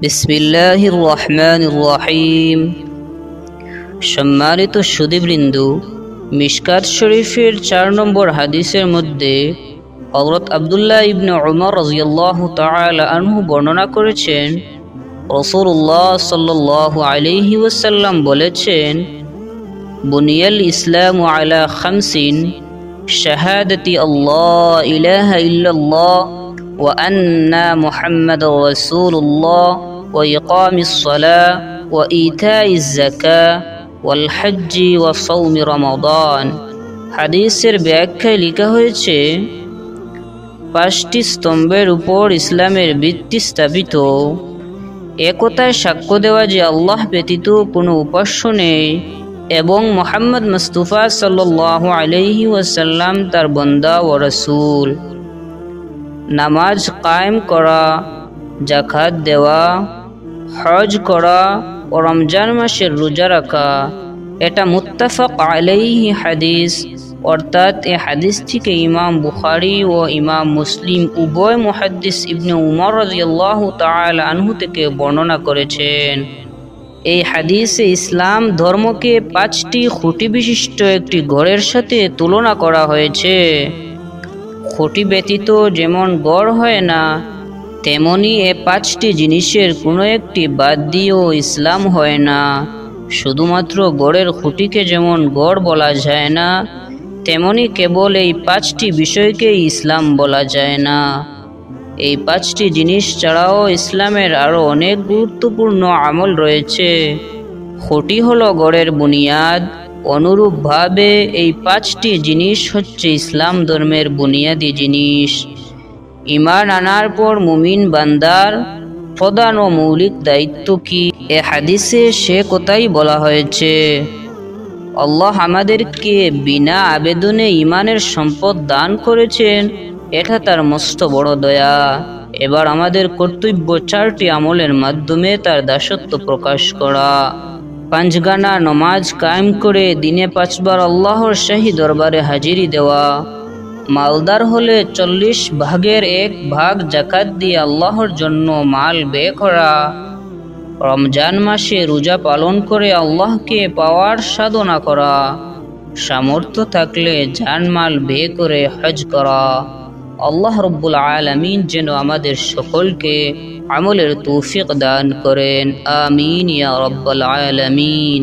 বিসমিল্লাহির রহমানির রহিম। সম্মানিত সুধীবৃন্দ, মিশকাত শরীফের 4 নম্বর হাদিসের মধ্যে হযরত আব্দুল্লাহ ইবনে উমর রাদিয়াল্লাহু তাআলা আনহু বর্ণনা করেছেন, রাসূলুল্লাহ সাল্লাল্লাহু আলাইহি ওয়াসাল্লাম বলেছেন, বুনিয়াল ইসলামু আলা খামসিন, শাহাদাতি আল্লাহ ইলাহা ইল্লাল্লাহ ওয়া আন্না মুহাম্মাদুর রাসূলুল্লাহ ওয়া ইকামিস সালাহ ওয়া ইতাইজ যাকাহ ওয়াল হজ্জি ওয়া সাওমি রমাদান। হাদিসের ব্যাখ্যায় লেখা হয়েছে, 5টি স্তম্ভের উপর ইসলামের ভিত্তি স্থাপিত। একথায় সাক্ষ্য দেওয়া যে আল্লাহ ব্যতীত কোনো উপাস্য নেই এবং মুহাম্মদ মুস্তাফা সাল্লাল্লাহু আলাইহি ওয়াসাল্লাম তার বান্দা ও রাসূল। নামাজ কায়েম করা, যাকাত দেওয়া, হজ করা ও রমজান মাসের রোজা রাখা, এটা মুত্তাফাক আলাইহি হাদিস, অর্থাৎ এই হাদিস থেকে ইমাম বুখারী ও ইমাম মুসলিম উভয় মুহাদ্দিস ইবনে উমর রাদিয়াল্লাহু তাআলা আনহু থেকে বর্ণনা করেছেন। এই হাদিসে ইসলাম ধর্মকে 5টি খুঁটি বিশিষ্ট একটি ঘরের সাথে তুলনা করা হয়েছে। খুঁটি ব্যতীত যেমন ঘর হয় না, তেমনি এ 5টি জিনিসের কোনো একটি বাদ দিয়েও ইসলাম হয় না। শুধুমাত্র গড়ের খুঁটিকে যেমন গড় বলা যায় না, তেমনি কেবল এই 5টি বিষয়কেই ইসলাম বলা যায় না। এই 5টি জিনিস ছাড়াও ইসলামের আরও অনেক গুরুত্বপূর্ণ আমল রয়েছে। খুঁটি হলো গড়ের বুনিয়াদ। অনুরূপভাবে এই 5টি জিনিস হচ্ছে ইসলাম ধর্মের বুনিয়াদী জিনিস। ঈমান আনার পর মুমিন বান্দার প্রধান ও মৌলিক দায়িত্ব কি, এ হাদিসে সে কথাই বলা হয়েছে। আল্লাহ আমাদেরকে বিনা আবেদনে ঈমানের সম্পদ দান করেছেন, এটা তার মস্ত বড় দয়া। এবার আমাদের কর্তব্য 4টি আমলের মাধ্যমে তার দাসত্ব প্রকাশ করা। 5 গানা নমাজ কায়েম করে দিনে 5 বার আল্লাহর শাহী দরবারে হাজিরি দেওয়া। মালদার হলে 40 ভাগের 1 ভাগ যাকাত দিয়ে আল্লাহর জন্য মাল ব্যয় করা। রমজান মাসে রোজা পালন করে আল্লাহকে পাওয়ার সাধনা করা। সামর্থ্য থাকলে জানমাল ব্যয় করে হজ করা। আল্লাহ রব্বুল আলামিন যেন আমাদের সকলকে আমলের তৌফিক দান করেন। আমিন ইয়া রাব্বাল আলামিন।